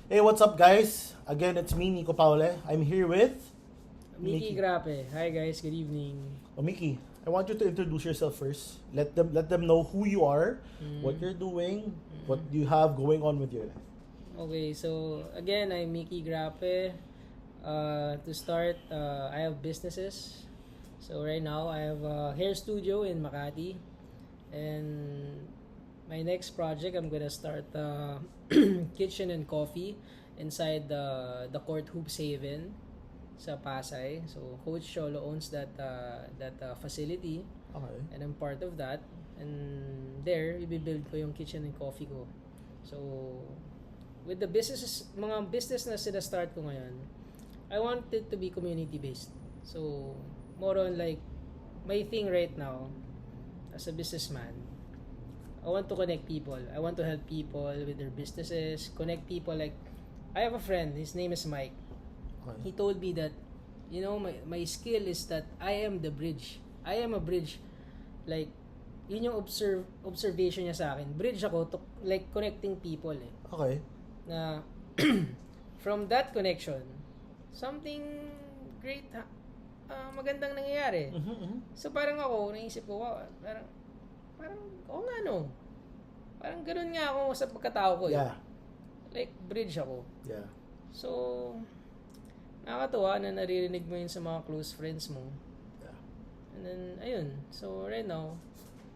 Hey, what's up, guys? Again, it's me, Nico Paule. I'm here with Mickey Grape. Hi guys, good evening. Miki. I want you to introduce yourself first. Let them know who you are, what Mm. you're doing, what you have going on with your life. Okay, so again, I'm Mickey Grape. To start, I have businesses. So right now, I have a hair studio in Makati. And my next project, I'm gonna start kitchen and coffee inside the Court Hoops Haven sa Pasay. So Coach Cholo owns that facility. Okay. And I'm part of that. And there, i-build ko yung kitchen and coffee ko. So, with the mga business na sina-start ko ngayon, I want it to be community-based. So, more on like, my thing right now, as a businessman, I want to connect people. I want to help people with their businesses, connect people like, I have a friend, his name is Mike. Okay. He told me that, my skill is that I am the bridge. I am a bridge. Like, yun yung observation niya sa akin. Bridge ako to, like, connecting people eh. Okay. Na, from that connection, something great, magandang nangyayari. So, parang ako, naisip ko, wow, parang, oo nga no. Parang ganun nga ako sa pagkatao ko eh. Yeah. Like, bridge ako. Yeah. So, nakakatuwa na naririnig mo yun sa mga close friends mo. Yeah. And then, ayun. So, right now,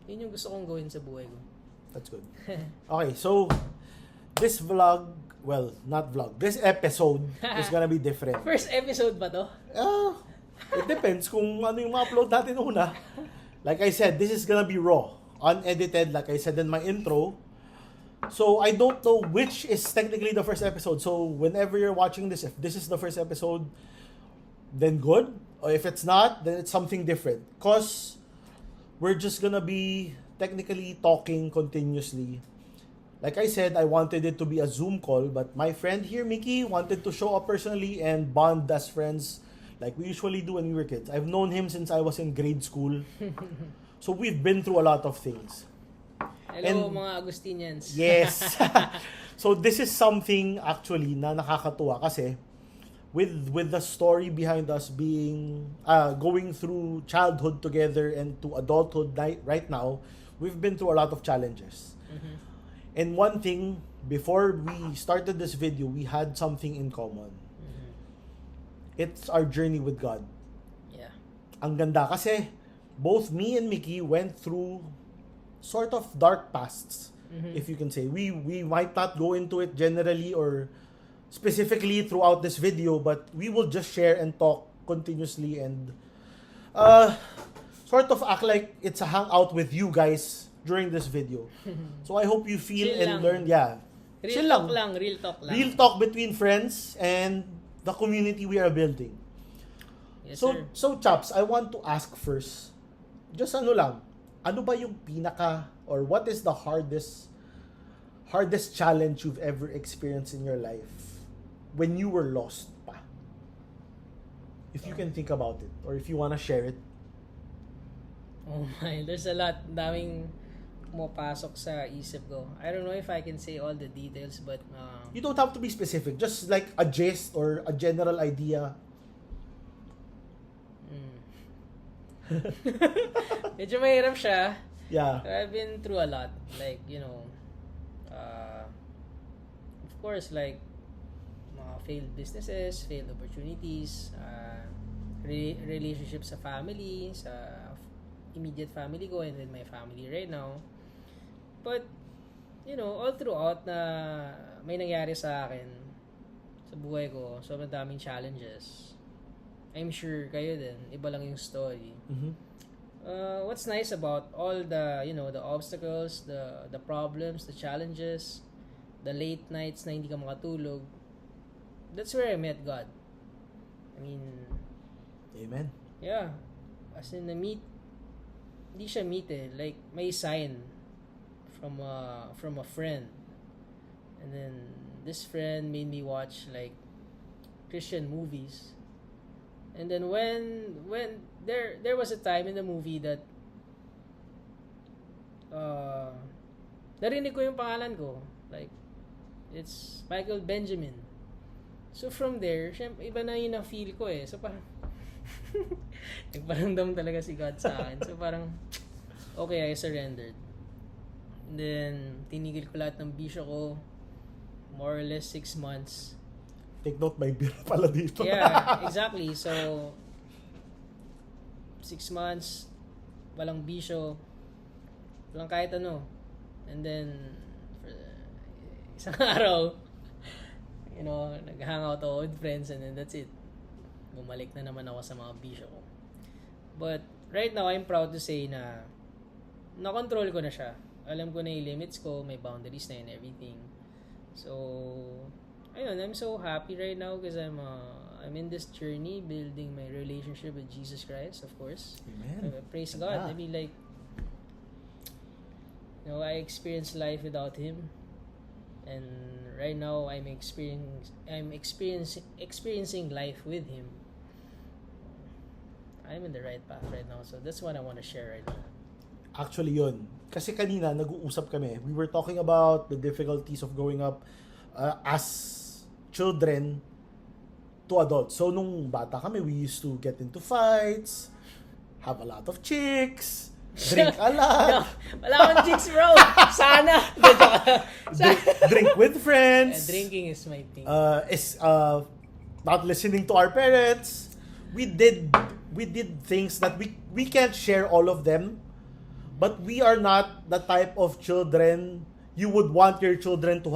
yun yung gusto kong gawin sa buhay ko. That's good. Okay, so this vlog, well, not vlog. This episode is gonna be different. First episode ba to? It depends kung ano yung ma-upload natin una. Like I said, this is gonna be raw, unedited, like I said in my intro. So I don't know which is technically the first episode. So whenever you're watching this, if this is the first episode, then good. Or if it's not, then it's something different. Cause we're just gonna be technically talking continuously. Like I said, I wanted it to be a Zoom call, but my friend here, Mickey, wanted to show up personally and bond as friends like we usually do when we were kids. I've known him since I was in grade school. So we've been through a lot of things. Hello And- mga Agustinians. Yes. So this is something actually na nakakatuwa kasi with the story behind us being going through childhood together and to adulthood right now, we've been through a lot of challenges. Mhm. And one thing, before we started this video, we had something in common. Mhm. It's our journey with God. Yeah. Ang ganda kasi both me and Mickey went through sort of dark pasts, Mhm. if you can say. We might not go into it generally or specifically throughout this video, but we will just share and talk continuously and sort of act like it's a hangout with you guys during this video. So I hope you feel Chill and lang. learn, yeah. Real Chill talk lang. lang, real talk lang. Real talk between friends and the community we are building. Yes, So, sir. so Chaps, I want to ask first, just ano lang, ano ba yung or what is the hardest challenge you've ever experienced in your life when you were lost pa? If you can think about it, or if you wanna share it. Oh my, there's a lot. Daming pumapasok sa isip ko. I don't know if I can say all the details, but You don't have to be specific, just like a gist or a general idea. medyo mahirap siya. Yeah. I've been through a lot. Like, of course, like, mga failed businesses, failed opportunities, relationships sa family, sa immediate family ko and then my family right now. But, all throughout na may nangyari sa akin sa buhay ko, sobrang daming challenges. I'm sure kayo din, iba lang yung story. Mm-hmm. What's nice about all the the obstacles, the problems, the challenges, the late nights na hindi ka makatulog, that's where I met God. I mean, Amen. yeah, as in hindi siya meet eh, like may sign from a friend, and then this friend made me watch like Christian movies. And then when there was a time in the movie that narinig ko yung pangalan ko. Like, It's Michael Benjamin. So from there, syempre, iba na yung na-feel ko eh. So parang, nagparamdam talaga si God sa akin. So parang, okay, I surrendered. And then, tinigil ko lahat ng bisyo ko. More or less 6 months. Take note, may beer pala dito. Yeah, exactly. So, 6 months, walang bisyo, walang kahit ano. And then, for isang araw, nag-hangout ako with friends and then that's it. Bumalik na naman ako sa mga bisyo ko. But, right now, I'm proud to say na na-control ko na siya. Alam ko na yung limits ko, may boundaries na and everything. So, ayun, I'm so happy right now because I'm in this journey building my relationship with Jesus Christ, of course. Amen. Praise God. I mean, like, I experienced life without Him, and right now I'm experiencing life with Him. I'm in the right path right now, so that's what I want to share right now. Actually, yun. Kasi kanina, nag-uusap kami. We were talking about the difficulties of growing up as children to adults. So, nung bata kami, we used to get into fights, have a lot of chicks, drink a lot. Wala akong chicks, bro. Sana. drink with friends. Drinking is my thing. Not listening to our parents. We did things that we can't share all of them. But we are not the type of children you would want your children to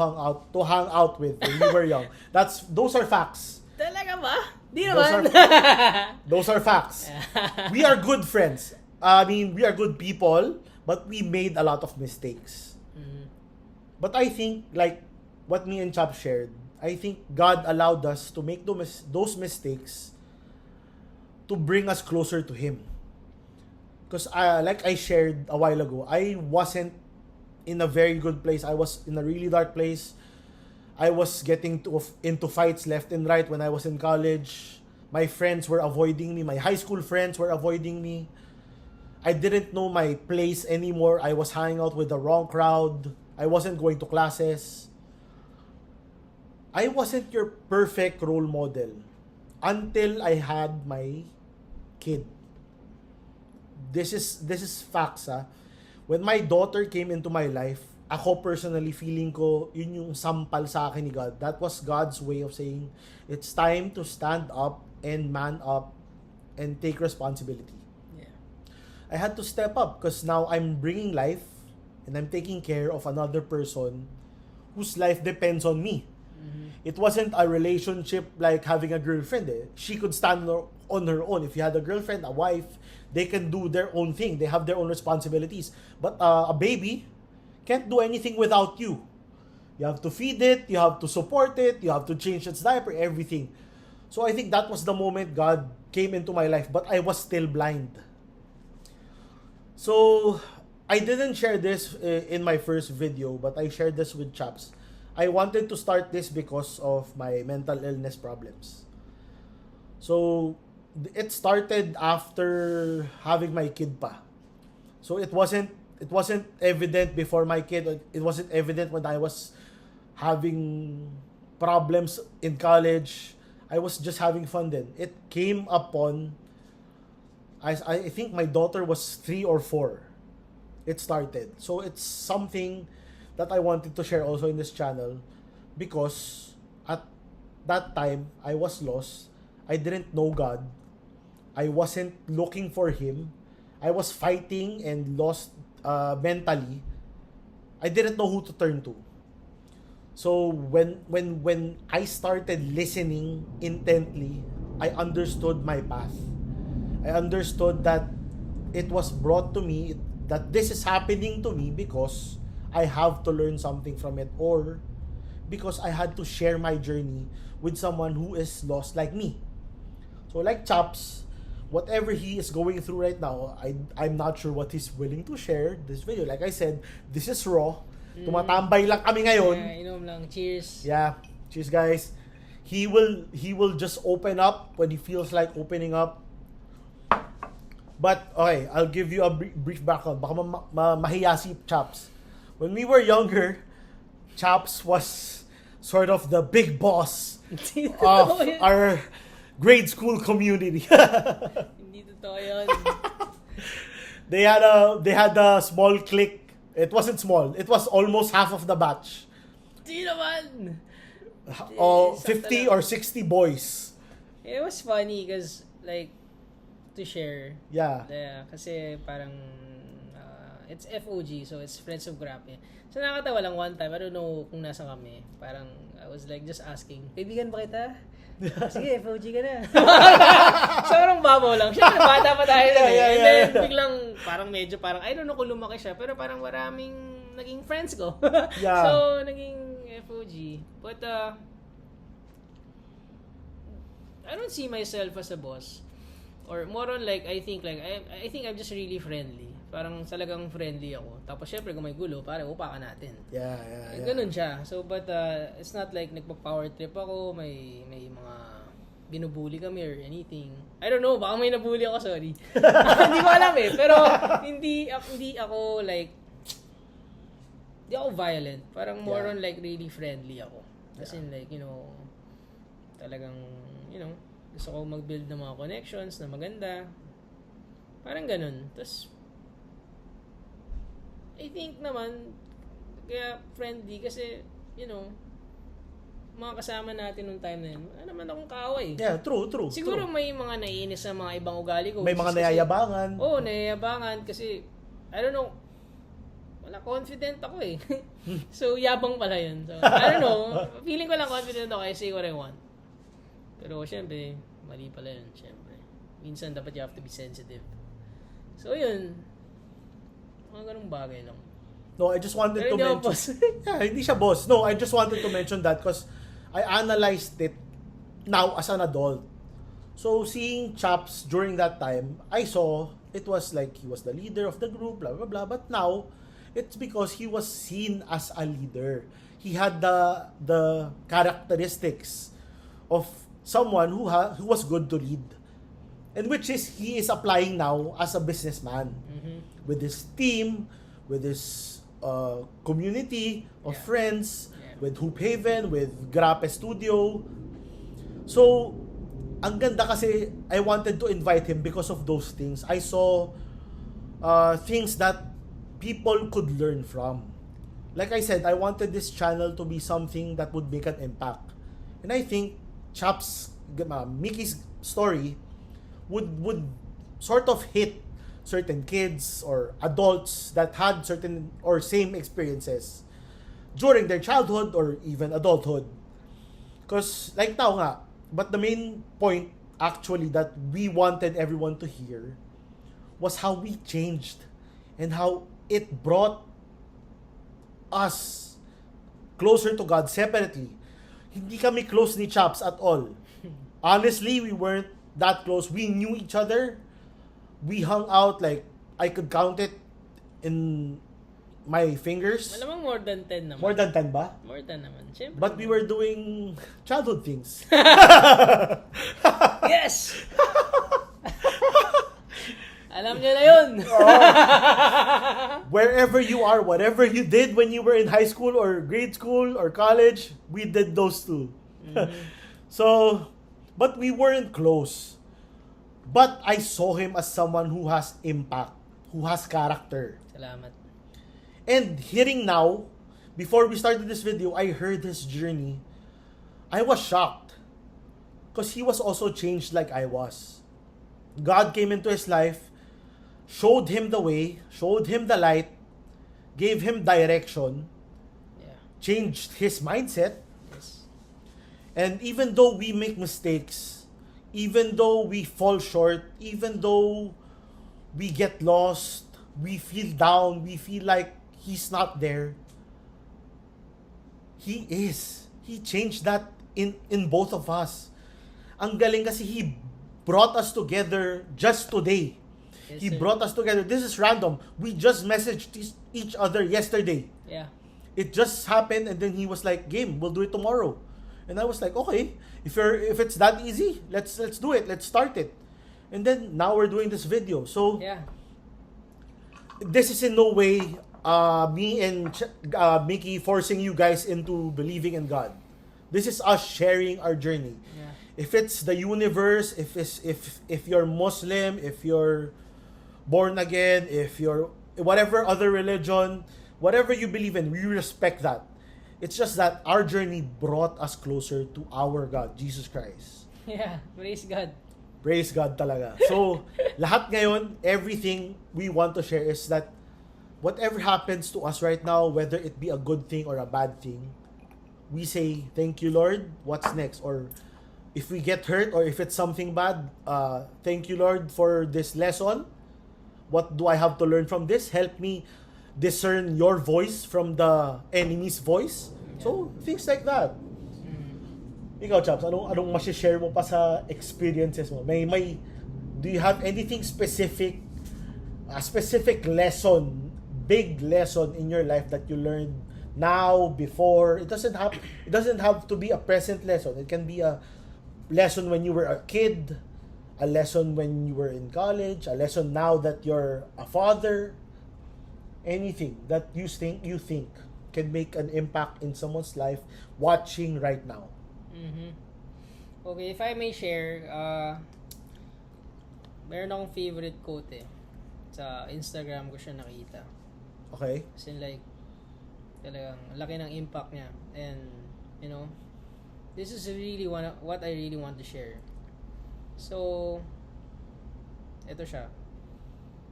hang out with when you were young. Those are facts. Talaga ba? Di naman. Those are facts. We are good friends. I mean, we are good people, but we made a lot of mistakes. Mm-hmm. But I think, like what me and Chap shared, I think God allowed us to make those mistakes to bring us closer to Him. Because like I shared a while ago, I wasn't in a very good place. I was in a really dark place. I was getting into fights left and right when I was in college. My friends were avoiding me. My high school friends were avoiding me. I didn't know my place anymore. I was hanging out with the wrong crowd. I wasn't going to classes. I wasn't your perfect role model until I had my kid. This is facts, ha. When my daughter came into my life, ako personally feeling ko yun yung sampal sa akin ni God. That was God's way of saying it's time to stand up and man up and take responsibility. Yeah. I had to step up because now I'm bringing life and I'm taking care of another person whose life depends on me. Mm-hmm. It wasn't a relationship like having a girlfriend. She could stand on her own. If you had a girlfriend, a wife, they can do their own thing. They have their own responsibilities. But a baby can't do anything without you. You have to feed it, you have to support it, you have to change its diaper, everything. So I think that was the moment God came into my life, but I was still blind. So I didn't share this in my first video, but I shared this with Chaps. I wanted to start this because of my mental illness problems. So it started after having my kid pa. So it wasn't evident before my kid. It wasn't evident when I was having problems in college. I was just having fun then. It came upon, I think my daughter was 3 or 4. It started. So it's something that I wanted to share also in this channel because at that time I was lost. I didn't know God. I wasn't looking for Him. I was fighting and lost mentally. I didn't know who to turn to. So when I started listening intently, I understood my path. I understood that it was brought to me, that this is happening to me because I have to learn something from it, or because I had to share my journey with someone who is lost like me. So like Chaps, whatever he is going through right now, I'm not sure what he's willing to share this video. Like I said, this is raw. Tumatambay lang kami ngayon. Yeah, inom lang. Cheers. Yeah. Cheers, guys. He will just open up when he feels like opening up. But okay, I'll give you a brief background. Baka mahiya si Chaps. When we were younger, Chaps was sort of the big boss Hindi of totoo yun. our grade school community. Hindi totoo yun. They had a small clique. It wasn't small. It was almost half of the batch. Hindi naman. 50 or 60 boys. It was funny because, like, to share. Yeah. Kasi parang, it's FOG, so it's Friends of Grape. So nakakatawa lang one time, I don't know kung nasa kami. Parang, I was like just asking, kaibigan ba kita? Sige, FOG ka na. Sobrang babaw lang. Siyempre, bata pa tayo lang. And then, biglang, parang medyo, parang, I don't know kung lumaki siya, pero parang maraming naging friends ko. Yeah. So, naging FOG. But, I don't see myself as a boss. Or more on like, I think I'm just really friendly. Parang talagang friendly ako. Tapos syempre kung may gulo, parang upakan natin. Yeah. Ganun siya. So, but it's not like nagpa-power trip ako, may mga binubuli kami or anything. I don't know, baka may nabully ako, sorry. Hindi ko alam eh. Pero hindi ako like, hindi ako violent. Parang more on like really friendly ako. As in like, talagang, gusto ko mag-build ng mga connections na maganda. Parang ganun. Tapos, I think naman, kaya friendly kasi, mga kasama natin nung time na yun, wala naman akong kaaway. Yeah, true. Siguro may mga naiinis sa mga ibang ugali ko. May mga nayayabangan. Oo, nayayabangan kasi, I don't know, wala, confident ako eh. So, yabang pala yun. So, I don't know, feeling ko lang confident ako, I say what I want. Pero, syempre, mali pala yun, syempre. Minsan, dapat you have to be sensitive. So, yun. Mga ganung bagay lang. No, I just wanted Pero to hindi ako mention. boss. Yeah, hindi siya boss. No, I just wanted to mention that because I analyzed it now as an adult. So, seeing Chaps during that time, I saw it was like he was the leader of the group, blah, blah, blah. But now, it's because he was seen as a leader. He had the characteristics of someone who was good to lead. And which is, he is applying now as a businessman. Mm-hmm. With his team, with his community of friends, with Hoop Haven, with Grape Studio. So, ang ganda kasi I wanted to invite him because of those things. I saw things that people could learn from. Like I said, I wanted this channel to be something that would make an impact. And I think Mickey's story would sort of hit certain kids or adults that had certain or same experiences during their childhood or even adulthood. Because like now nga, but the main point actually that we wanted everyone to hear was how we changed and how it brought us closer to God separately. Hindi kami close ni Chaps at all. Honestly, we weren't that close. We knew each other. We hung out like I could count it in my fingers. Malamang more than 10 naman. More than 10 ba? More than naman. Siyempre. But we were doing childhood things. Yes! Alam niyo na yun. Wherever you are, whatever you did when you were in high school or grade school or college, we did those too. Mm-hmm. So, but we weren't close. But I saw him as someone who has impact, who has character. Salamat. And hearing now, before we started this video, I heard his journey. I was shocked. Because he was also changed like I was. God came into his life, showed him the way, showed him the light, gave him direction, changed his mindset. Yes. And even though we make mistakes, even though we fall short, even though we get lost, we feel down, we feel like he's not there, he is. He changed that in both of us. Ang galing kasi he brought us together just today. Yes, He sir. brought us together. This is random. We just messaged each other yesterday. Yeah. It just happened and then he was like, "Game, we'll do it tomorrow." And I was like, "Okay, if it's that easy, let's do it. Let's start it." And then now we're doing this video. So Yeah. this is in no way me and Mickey forcing you guys into believing in God. This is us sharing our journey. Yeah. If it's the universe, if you're Muslim, if you're born again, if you're whatever other religion, whatever you believe in, we respect that. It's just that our journey brought us closer to our God, Jesus Christ. Yeah, praise God. Praise God talaga. So, lahat ngayon, everything we want to share is that whatever happens to us right now, whether it be a good thing or a bad thing, we say, thank you, Lord. What's next? Or if we get hurt or if it's something bad, thank you, Lord, for this lesson. What do I have to learn from this? Help me discern your voice from the enemy's voice. So, things like that. Ikaw, Chaps, anong masishare mo pa sa experiences mo? Do you have anything specific, a specific lesson, big lesson in your life that you learned now, before? It doesn't have to be a present lesson. It can be a lesson when you were a kid, a lesson when you were in college, a lesson now that you're a father. Anything that you think can make an impact in someone's life watching right now. Okay, if I may share, meron akong favorite quote sa Instagram ko siya nakita. Okay? Kasi like, talagang laki ng impact niya. And, you know, this is really what I really want to share. So, ito siya.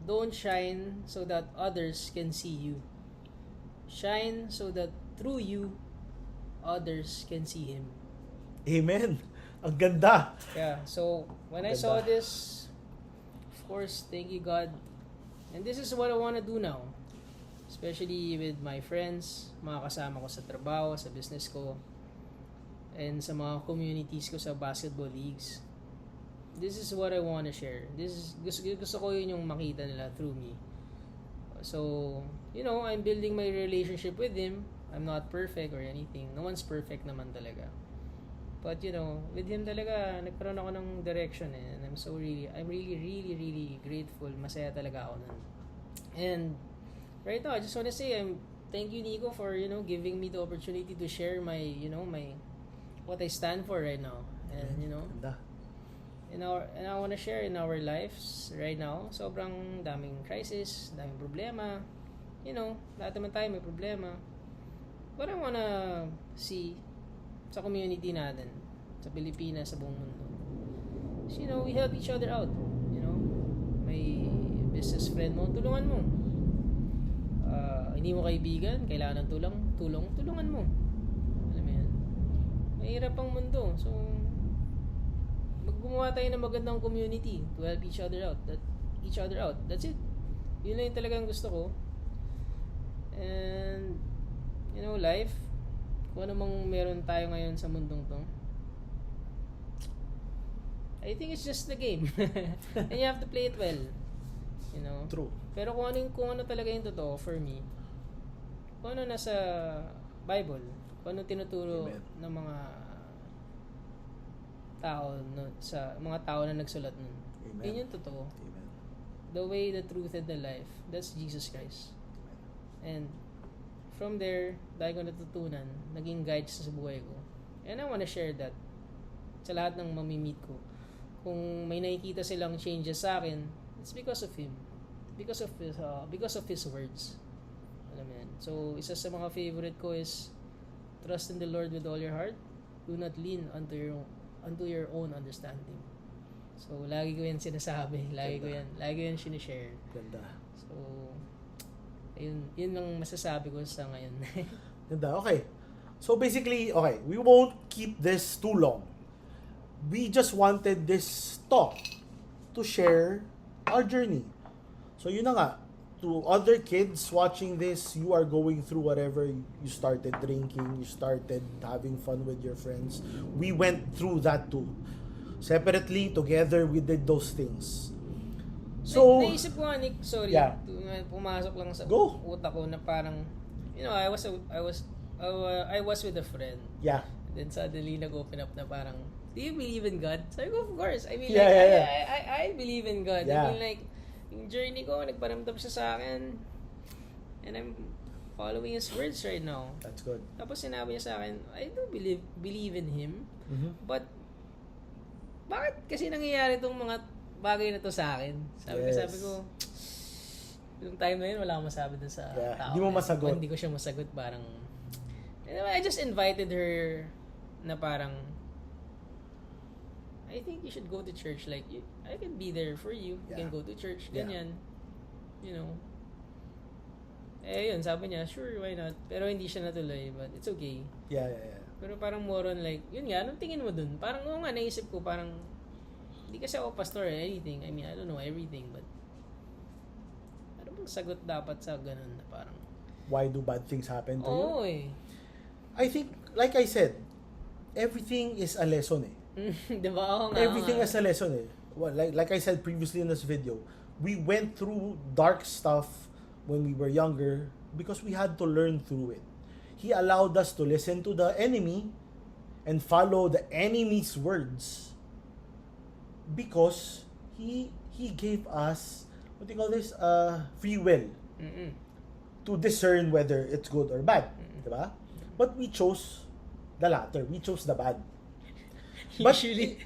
Don't shine so that others can see you. Shine so that through you, others can see Him. Amen. Ang ganda. Yeah, so when I saw this, of course, thank you God. And this is what I want to do now. Especially with my friends, mga kasama ko sa trabaho, sa business ko, and sa mga communities ko sa basketball leagues. This is what I want to share. Gusto ko yun yung makita nila through me. So, you know, I'm building my relationship with Him. I'm not perfect or anything. No one's perfect naman talaga. But, you know, with Him talaga, nagkaroon ako ng direction and I'm really grateful. Masaya talaga ako nun. And, right now, I just want to say, thank you, Nico, for, you know, giving me the opportunity to share what I stand for right now. And, you know, Ganda. and I want to share in our lives right now, sobrang daming crisis, daming problema. You know, lahat naman tayo may problema. But I want to see sa community natin, sa Pilipinas, sa buong mundo. So, you know, we help each other out. You know, may business friend mo, tulungan mo. Hindi mo kaibigan, kailangan ng tulungan mo. Alam mo yan. Mahirap ang mundo. So, gumawa tayo ng magandang community to help each other out. That's it. Yun lang yung talagang gusto ko. And, you know, life, kung ano mang meron tayo ngayon sa mundong to, I think it's just the game. And you have to play it well. You know? True. Pero kung ano talaga yung totoo for me, kung ano nasa Bible, kung ano tinuturo Amen. ng mga tao sa mga tao na nagsulat nun. Amen. Yun yung totoo. Amen. The way, the truth, and the life. That's Jesus Christ. And from there, dahil ko natutunan, naging guide siya sa buhay ko. And I want to share that sa lahat ng mamimit ko. Kung may nakikita silang changes sa akin, it's because of Him. Because of His words. Alam mo yan. So, isa sa mga favorite ko is, trust in the Lord with all your heart. Do not lean unto your own understanding. So, lagi ko yan sinasabi. Lagi ko yan sinishare. Ganda. So, yun lang masasabi ko sa ngayon. Ganda. Okay. So basically, okay, we won't keep this too long. We just wanted this talk to share our journey. So yun na nga, to other kids watching this, you are going through whatever, you started drinking, you started having fun with your friends. We went through that too. Separately, together, we did those things. So, naisip ko nga, Nick, sorry, Yeah. pumasok lang sa Go. utak ko na parang, you know, I was with a friend. yeah. Then suddenly nag-open up na parang, do you believe in God? Sabi ko, of course. I mean, Yeah, like, yeah. I believe in God. Yeah. I mean, like, yung journey ko, nagparamdam siya sa akin. And following his words right now. That's good. Tapos sinabi niya sa akin, I do believe in him, but bakit kasi nangyayari itong mga bagay na to sa akin? Sabi ko, yung time na yun, wala akong masabi dun sa tao. Hindi mo masagot. Hindi ko siya masagot, parang, I just invited her na parang, I think you should go to church. Like, I can be there for you. You can go to church. Ganyan. You know. Yun, sabi niya, sure, why not? Pero hindi siya natuloy, but it's okay. Yeah. Pero parang more on like, yun nga, anong tingin mo dun? Parang, oo nga, naisip ko, parang, hindi kasi ako pastor or anything. I mean, I don't know everything, but, ano bang sagot dapat sa ganun na parang, why do bad things happen to you? Oo eh. I think, like I said, everything is a lesson eh. Diba? Oo nga. Everything is a lesson eh. Well, like I said previously in this video, we went through dark stuff when we were younger because we had to learn through it. He allowed us to listen to the enemy and follow the enemy's words because he gave us, what do you call this, free will to discern whether it's good or bad. Diba? But we chose the latter. We chose the bad. But Usually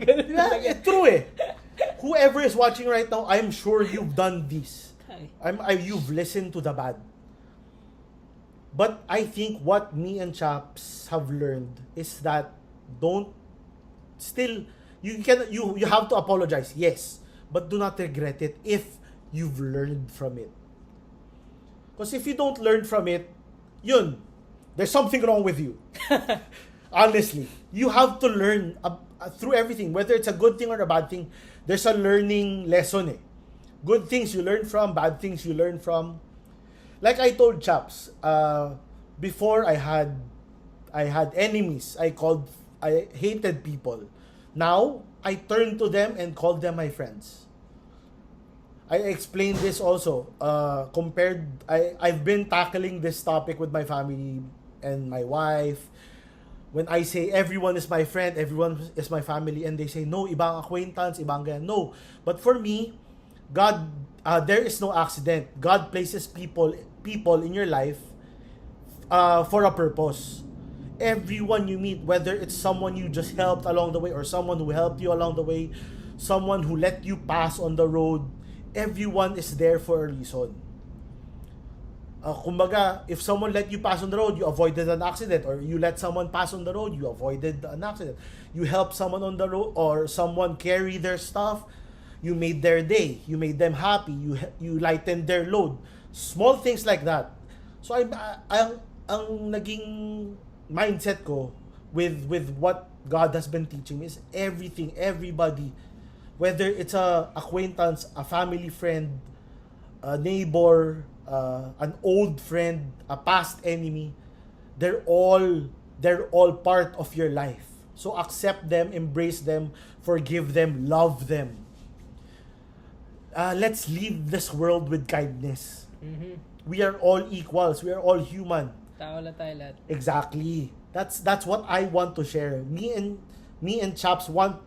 ganun talaga. it's true eh. Whoever is watching right now, I'm sure you've done this. You've listened to the bad. But I think what me and Chaps have learned is that you have to apologize, yes, but do not regret it if you've learned from it. Because if you don't learn from it, there's something wrong with you. Honestly, you have to learn through everything, whether it's a good thing or a bad thing. There's a learning lesson eh. Good things you learn from, bad things you learn from. Like I told Chaps, before I had enemies. I hated people. Now I turn to them and call them my friends. I explained this also. I've been tackling this topic with my family and my wife. When I say everyone is my friend, everyone is my family, and they say, no, ibang acquaintance, ibang ganyan. No. But for me, God, there is no accident. God places people in your life for a purpose. Everyone you meet, whether it's someone you just helped along the way or someone who helped you along the way, someone who let you pass on the road, everyone is there for a reason. Kumbaga, if someone let you pass on the road, you avoided an accident, or you let someone pass on the road, you avoided an accident. You helped someone on the road, or someone carry their stuff, you made their day, you made them happy, you lightened their load. Small things like that. So ang naging mindset ko with what God has been teaching me is everything, everybody, whether it's a acquaintance, a family friend, a neighbor, an old friend, a past enemy, they're all part of your life. So accept them, embrace them, forgive them, love them. Let's leave this world with kindness. We are all equals. We are all human. Tao lang tayo lahat. Exactly. That's what I want to share. Me and Chaps want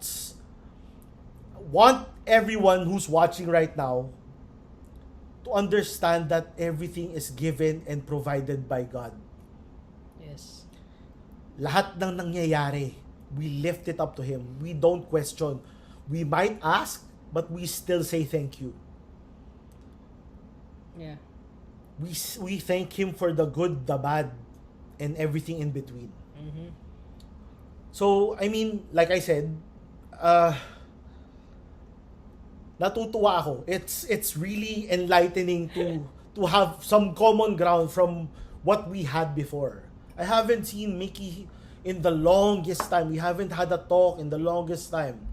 everyone who's watching right now to understand that everything is given and provided by God. Yes. Lahat ng nangyayari, we lift it up to Him. We don't question. We might ask, but we still say thank you. Yeah. We thank Him for the good, the bad, and everything in between. So, I mean, like I said, natutuwa ako. It's really enlightening to have some common ground from what we had before. I haven't seen Mickey in the longest time. We haven't had a talk in the longest time.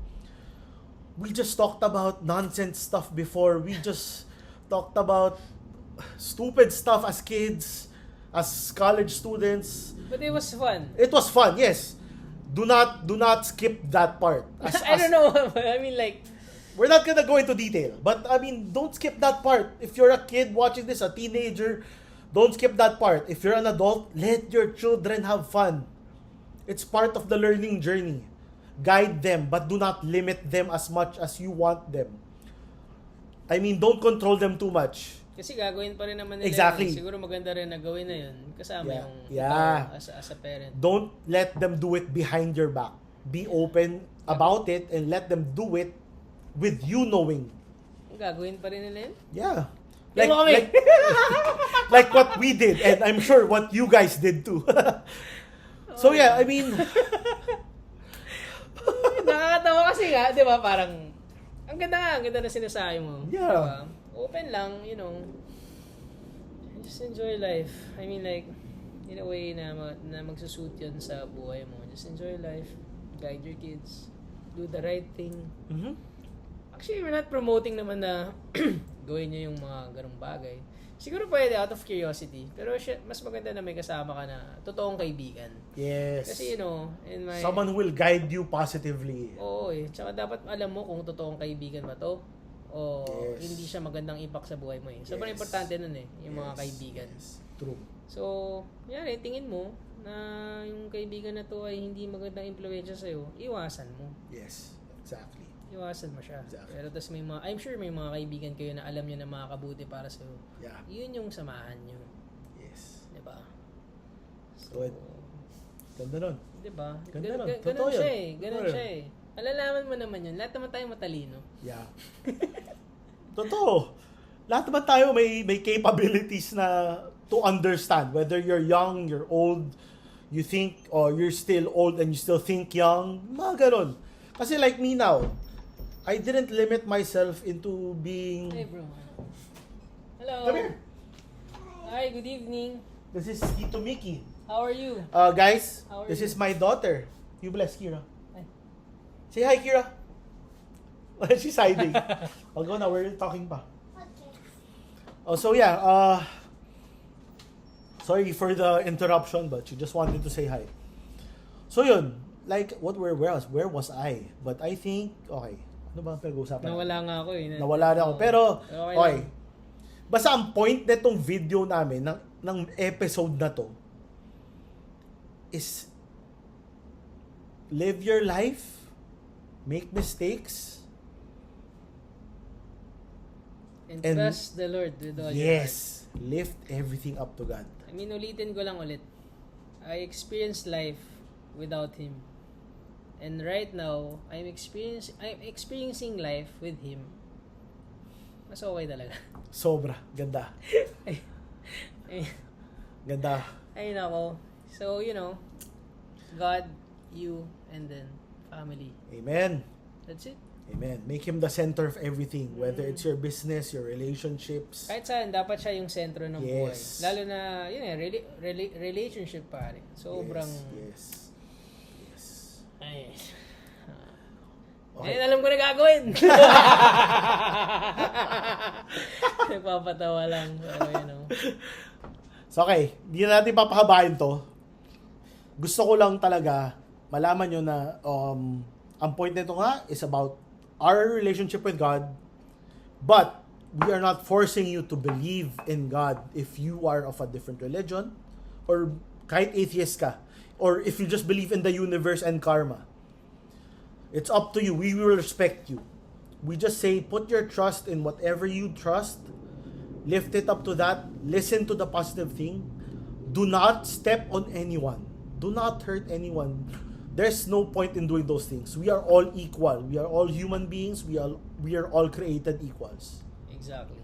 We just talked about nonsense stuff before. We just talked about stupid stuff as kids, as college students. But it was fun. It was fun, yes. Do not skip that part. I don't know. I mean, like, we're not gonna go into detail, but I mean, don't skip that part. If you're a kid watching this, a teenager, don't skip that part. If you're an adult, let your children have fun. It's part of the learning journey. Guide them, but do not limit them as much as you want them. I mean, don't control them too much. Kasi gagawin pa rin naman nila Exactly. yun. Siguro maganda rin na gawin na yun. Kasama Yeah. yung Yeah. ikaw as a parent. Don't let them do it behind your back. Be open about it and let them do it with you knowing. Gagawin pa rin nila yun. Yeah. Like, Like, like what we did, and I'm sure what you guys did too. So yeah, I mean, Nakakatawa kasi nga, di ba, parang, ang ganda na sinasabi mo. Yeah. Diba? Open lang, just enjoy life. I mean, like, in a way na magsusuit yun sa buhay mo. Just enjoy life, guide your kids, do the right thing. mhm. Actually, we're not promoting naman na gawin nyo yung mga ganung bagay. Siguro pwede out of curiosity. Pero mas maganda na may kasama ka na totoong kaibigan. Yes. Kasi in my... Someone who will guide you positively. Oo eh. Tsaka dapat alam mo kung totoong kaibigan ba to o Yes. hindi siya magandang impact sa buhay mo eh. Sobrang Yes. importante nun eh, yung mga Yes. kaibigan. Yes. True. So, yan eh, tingin mo na yung kaibigan na to ay hindi magandang impluwensya sa'yo, iwasan mo. Yes. Exactly. Iwasan mo siya. Exactly. Pero tas I'm sure may mga kaibigan kayo na alam nyo na makakabuti para sa'yo. Yeah. Yun yung samahan nyo. Yes. Diba? Good. Ganda nun. Diba? Ganda nun. Ganun Totoo siya yun. eh. Ganun Totoo siya eh. Alalaman mo naman yun. Lahat naman tayo matalino. Yeah. Totoo. Lahat naman tayo may capabilities na to understand. Whether you're young, you're old, you think, or you're still old and you still think young. Mga ganun. Kasi like me now, I didn't limit myself into being... Hey bro. Hello. Come here. Hi, good evening. This is Tito Mickey. How are you? Guys, How are this you? is my daughter. You bless Kira. Hi. Say hi, Kira. She's hiding. I'll go now. We're talking pa. Oh, so yeah. Sorry for the interruption, but she just wanted to say hi. So yun, like where was I? But I think okay. Ano ba ang pinag-uusapan? Nawala nga ako eh. Nawala na ako. Oo. Pero okay. lang. Basta ang point nitong video namin ng episode na to is live your life, make mistakes, And and- trust the Lord with all your heart. yes, lift everything up to God. I mean, ulitin ko lang ulit. I experienced life without Him. And right now, I'm experiencing life with Him. Mas okay talaga. Sobra, ganda. ay, Ganda. ay nako. So, God, you, and then family. Amen. That's it. Amen. Make him the center of everything, whether it's your business, your relationships. Kahit saan, dapat siya yung sentro ng buhay. Yes. Lalo na, relationship pare. Sobrang... Yes. Yes. Ay. Okay. Ngayon alam ko na gagawin. Nagpapatawa lang. Pero, So okay, hindi na natin papahabain to. Gusto ko lang talaga malaman nyo na ang point nito nga is about our relationship with God, but we are not forcing you to believe in God if you are of a different religion or kahit atheist ka or if you just believe in the universe and karma. It's up to you. We will respect you. We just say put your trust in whatever you trust. Lift it up to that. Listen to the positive thing. Do not step on anyone. Do not hurt anyone. There's no point in doing those things. We are all equal. We are all human beings. We are all created equals. exactly.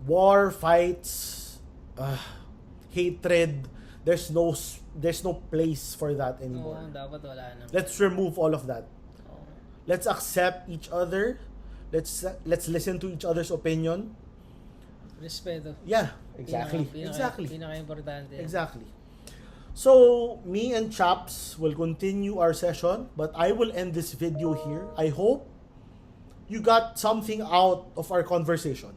War, fights, hatred. There's no place for that Oo, anymore. dapat wala na. Let's remove all of that. Oo. Let's accept each other. Let's listen to each other's opinion. Respeto. Yeah, exactly. Exactly. Pinaka-importante. Exactly. So, me and Chaps will continue our session, but I will end this video here. I hope you got something out of our conversation.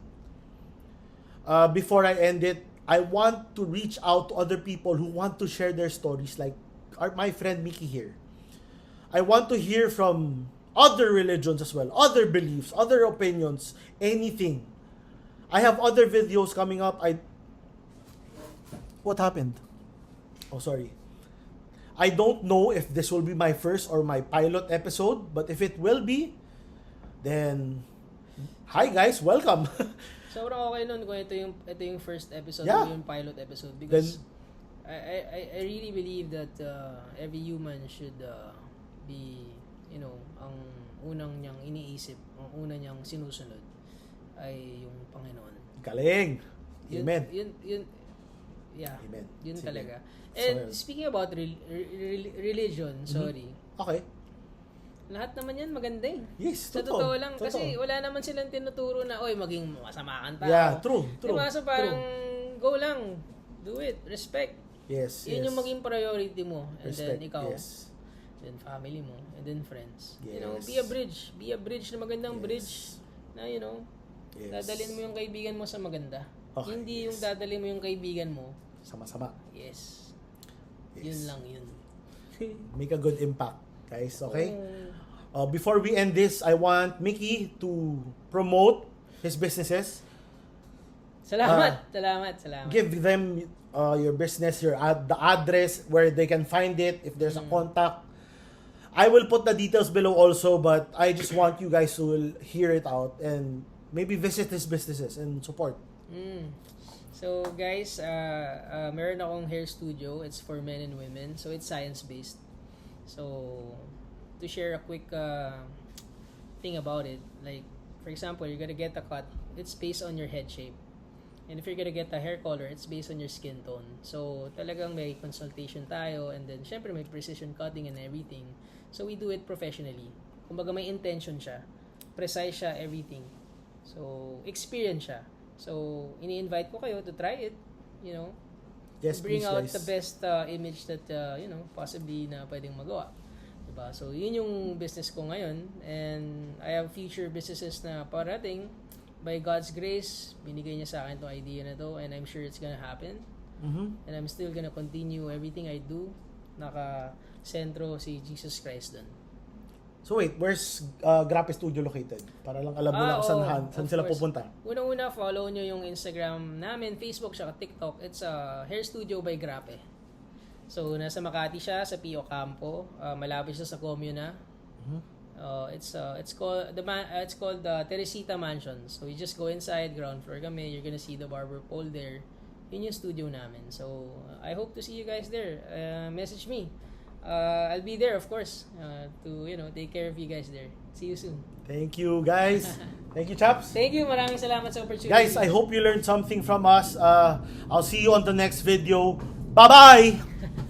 Before I end it, I want to reach out to other people who want to share their stories, like my friend Mickey here. I want to hear from other religions as well, other beliefs, other opinions, anything. I have other videos coming up. What happened? Oh, sorry. I don't know if this will be my first or my pilot episode, but if it will be, then hi guys, welcome. Sobrang okay nun kung ito yung first episode Yeah. o yung pilot episode because I really believe that every human should be, you know, ang unang niyang iniisip, ang unang niyang sinusunod ay yung Panginoon. Galing. Amen. Yun, yeah. Amen. Yun Sige. talaga. And So, speaking about religion, sorry. Okay. Lahat naman yan maganda eh. Yes, Sa totoo lang, kasi wala naman silang tinuturo na, oy, maging masama kang tao. Yeah, true. Diba? So parang, go lang. Do it. Respect. Yes, Yun yung maging priority mo. And Respect, then ikaw, yes. then family mo, and then friends. You know, Yes. be a bridge. Be a bridge na magandang Yes. bridge. Na, you know, Yes. dadalhin mo yung kaibigan mo sa maganda. Okay, Hindi yung yes. dadalhin mo yung kaibigan mo. Sama-sama. Yes. Yes. Yun lang yun. Make a good impact, guys. Okay? Oh. Before we end this, I want Mickey to promote his businesses. Salamat. Salamat. Give them your business, the address where they can find it, if there's a contact. I will put the details below also, but I just want you guys to hear it out and maybe visit his businesses and support. So guys, meron akong hair studio. It's for men and women. So it's science-based. So to share a quick thing about it, like for example, you're gonna get a cut. It's based on your head shape. And if you're gonna get a hair color, it's based on your skin tone. So talagang may consultation tayo, and then syempre may precision cutting and everything. So we do it professionally. Kumbaga may intention siya. Precise siya, everything. So experience siya. So ini-invite ko kayo to try it, you know. Yes, Bring please, out guys. the best image that you know, possibly na pwedeng magawa. Diba? So yun yung business ko ngayon, and I have future businesses na parating. By God's grace, binigay niya sa akin tong idea na to, and I'm sure it's gonna happen. And I'm still gonna continue everything I do. Naka-sentro si Jesus Christ dun. So wait, where's Grape Studio located? Para lang alam mo lang kung saan of sila course. pupunta. Unang-una, follow nyo yung Instagram namin, Facebook, saka TikTok. It's Hair Studio by Grape. So, nasa Makati siya, sa Pio Campo. Malapit siya sa Comuna. It's called Teresita Mansion. So, you just go inside, ground floor kami. You're gonna see the barber pole there. Yun yung studio namin. So, I hope to see you guys there. Message me. I'll be there, of course, to, you know, take care of you guys there. See you soon. Thank you, guys. Thank you, chaps. Thank you. Maraming salamat sa opportunity. Guys, I hope you learned something from us. I'll see you on the next video. Bye-bye!